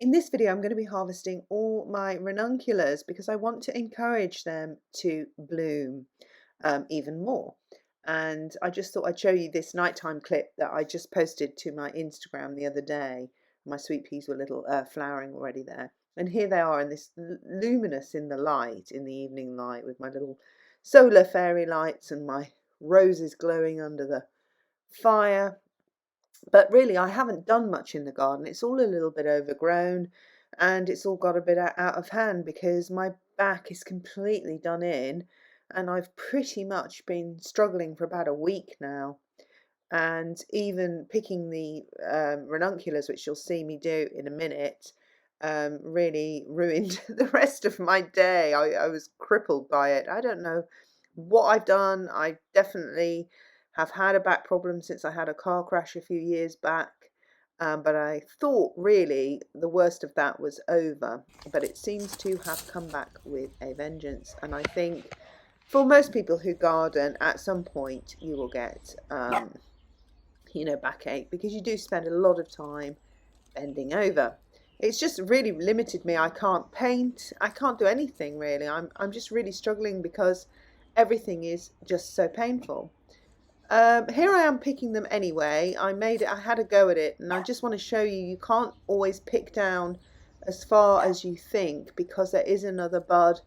In this video, I'm going to be harvesting all my ranunculus because I want to encourage them to bloom even more. And I just thought I'd show you this nighttime clip that I just posted to my Instagram the other day. My sweet peas were little flowering already there. And here they are in this luminous in the light, in the evening light, with my little solar fairy lights and my roses glowing under the fire. But really, I haven't done much in the garden. It's all a little bit overgrown and it's all got a bit out of hand because my back is completely done in and I've pretty much been struggling for about a week now. And even picking the ranunculus, which you'll see me do in a minute, really ruined the rest of my day. I was crippled by it. I don't know what I've done. I definitely have had a back problem since I had a car crash a few years back, but I thought really the worst of that was over, but it seems to have come back with a vengeance. And I think for most people who garden, at some point you will get backache, because you do spend a lot of time bending over. It's just really limited me. I can't paint, I can't do anything really. I'm just really struggling because everything is just so painful. Here I am picking them anyway. I had a go at it, and I just want to show you, you can't always pick down as far as you think because there is another bud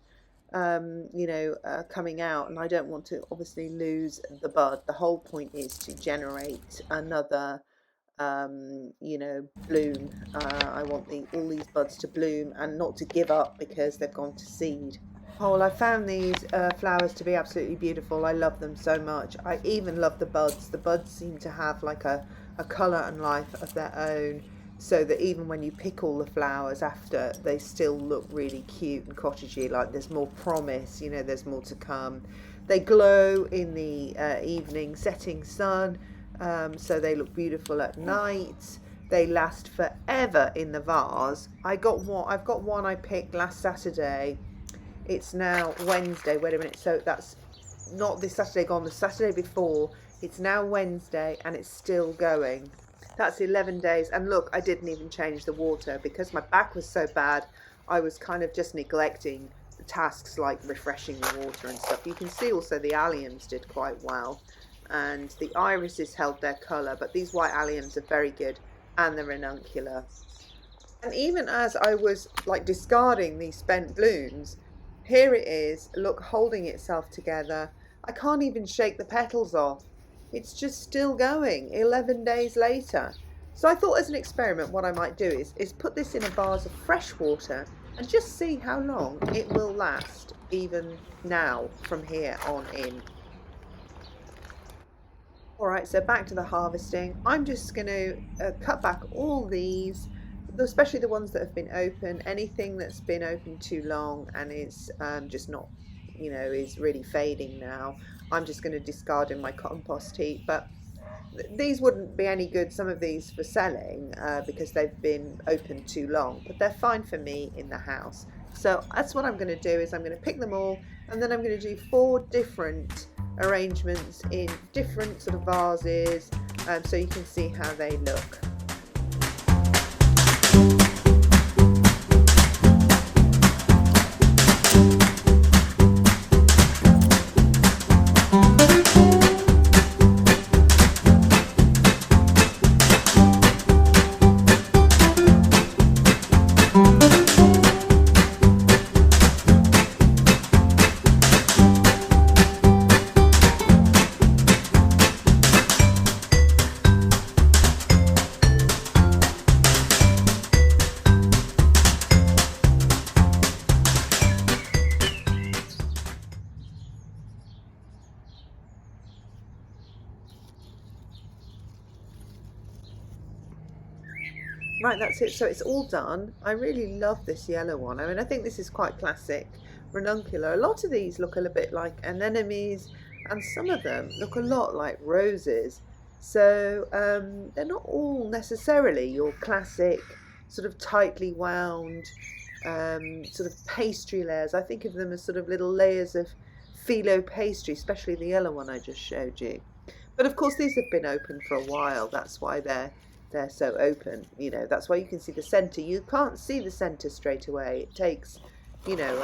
coming out, and I don't want to obviously lose the bud. The whole point is to generate another bloom. I want all these buds to bloom and not to give up because they've gone to seed. Oh, well, I found these flowers to be absolutely beautiful. I love them so much. I even love the buds. The buds seem to have like a colour and life of their own, so that even when you pick all the flowers after, they still look really cute and cottagey, like there's more promise, there's more to come. They glow in the evening setting sun, so they look beautiful at night. They last forever in the vase. I've got one I picked last Saturday. It's now Wednesday. Wait a minute. So that's not this Saturday gone, the Saturday before. It's now Wednesday and it's still going. That's 11 days. And look, I didn't even change the water because my back was so bad. I was kind of just neglecting the tasks like refreshing the water and stuff. You can see also the alliums did quite well. And the irises held their colour. But these white alliums are very good. And the ranunculus. And even as I was like discarding these spent blooms, here it is, look, holding itself together. I can't even shake the petals off. It's just still going 11 days later. So I thought as an experiment what I might do is put this in a vase of fresh water and just see how long it will last, even now from here on in. Alright, so back to the harvesting. I'm just going to cut back all these, especially the ones that have been open. Anything that's been open too long and is just not, is really fading now, I'm just going to discard in my compost heap. But these wouldn't be any good, some of these, for selling because they've been open too long, but they're fine for me in the house. So that's what I'm going to do, is I'm going to pick them all, and then I'm going to do 4 different arrangements in different sort of vases, so you can see how they look. Right, that's it. So it's all done. I really love this yellow one. I mean, I think this is quite classic ranuncular. A lot of these look a little bit like anemones, and some of them look a lot like roses. So they're not all necessarily your classic sort of tightly wound sort of pastry layers. I think of them as sort of little layers of phyllo pastry, especially the yellow one I just showed you. But of course these have been open for a while, that's why they're they're so open. You know, that's why you can see the centre. You can't see the centre straight away. It takes, you know,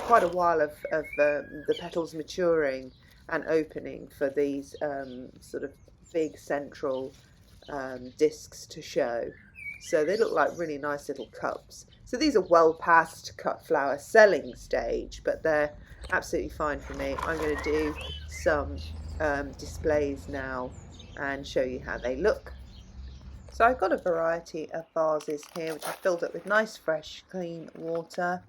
quite a while of the petals maturing and opening for these sort of big central discs to show. So they look like really nice little cups. So these are well past cut flower selling stage, but they're absolutely fine for me. I'm going to do some displays now and show you how they look. So I've got a variety of vases here which I filled up with nice fresh clean water,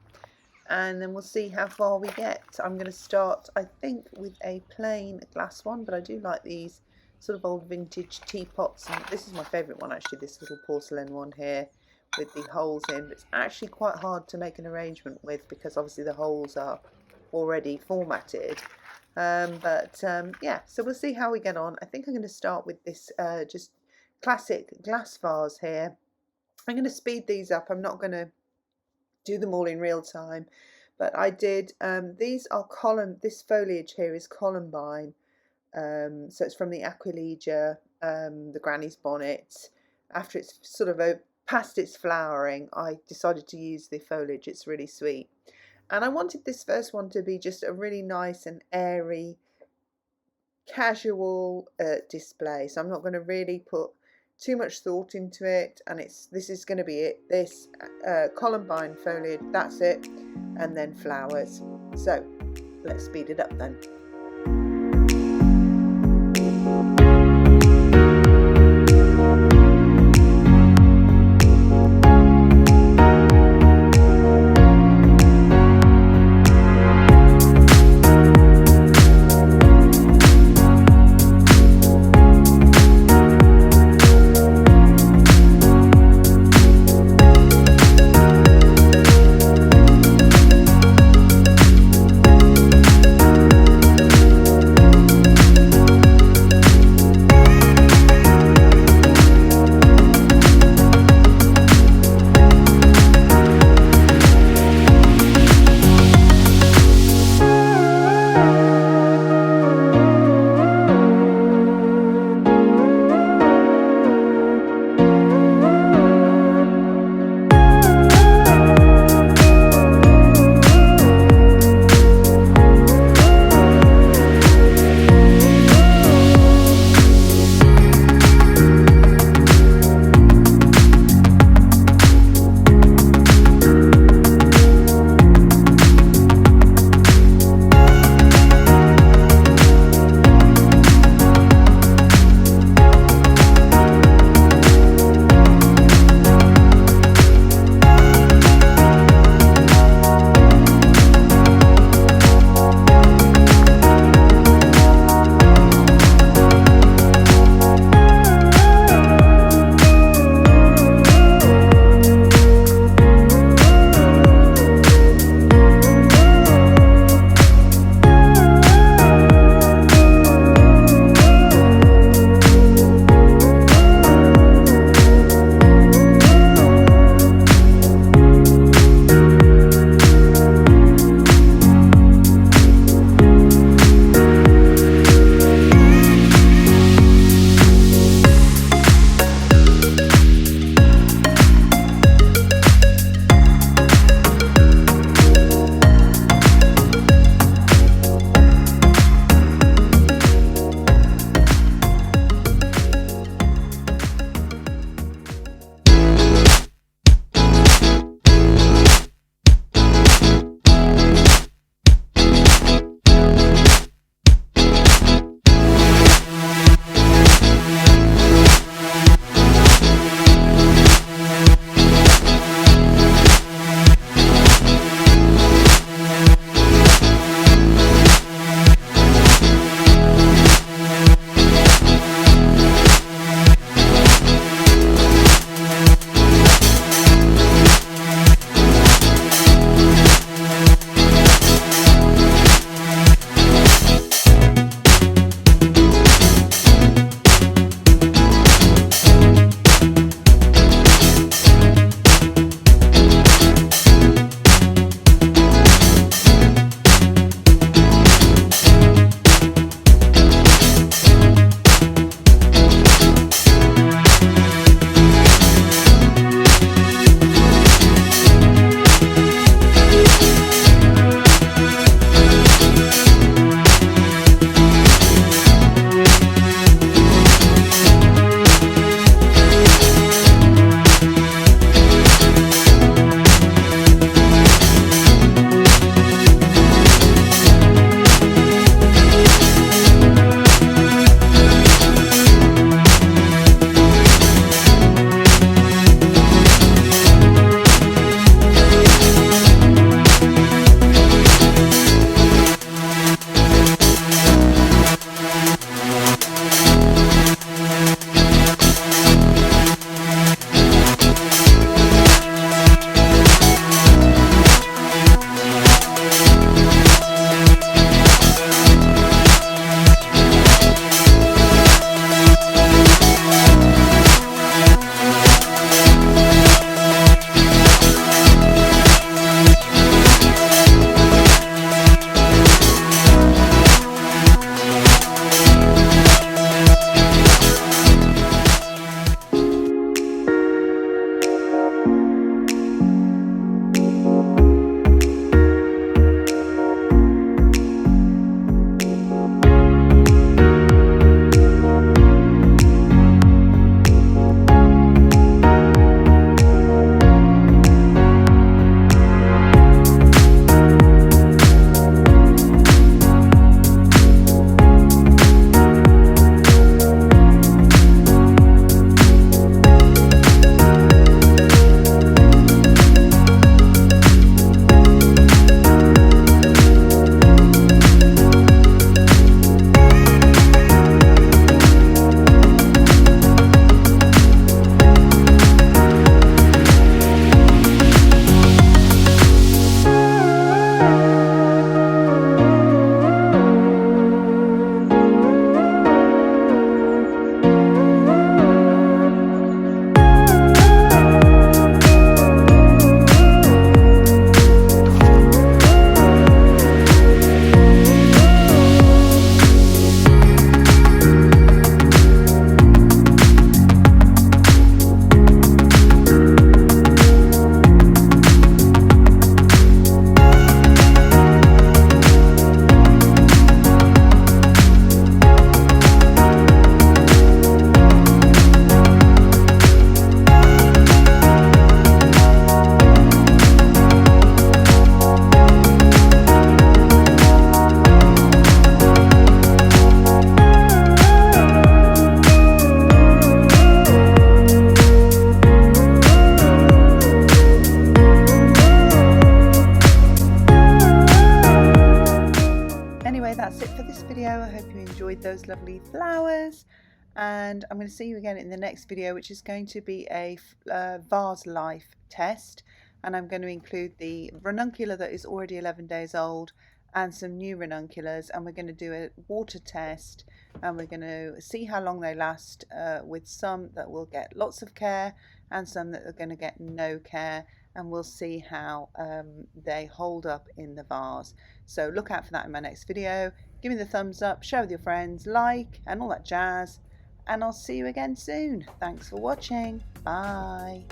and then we'll see how far we get. I'm going to start, I think, with a plain glass one, but I do like these sort of old vintage teapots, and this is my favourite one actually, this little porcelain one here with the holes in. But it's actually quite hard to make an arrangement with because obviously the holes are already formatted. Yeah, so we'll see how we get on. I think I'm going to start with this just classic glass vase here. I'm going to speed these up. I'm not going to do them all in real time, but I did these are this foliage here is columbine, so it's from the Aquilegia, the granny's bonnet. After it's sort of past its flowering, I decided to use the foliage. It's really sweet, and I wanted this first one to be just a really nice and airy casual display, so I'm not going to really put too much thought into it, and this is going to be it, this columbine foliage, that's it, and then flowers. So let's speed it up then. enjoyed those lovely flowers, and I'm going to see you again in the next video, which is going to be a vase life test, and I'm going to include the ranuncular that is already 11 days old and some new ranunculars, and we're going to do a water test, and we're going to see how long they last, with some that will get lots of care and some that are going to get no care, and we'll see how they hold up in the vase. So look out for that in my next video. Give me the thumbs up, share with your friends, like, and all that jazz, and I'll see you again soon. Thanks for watching. Bye.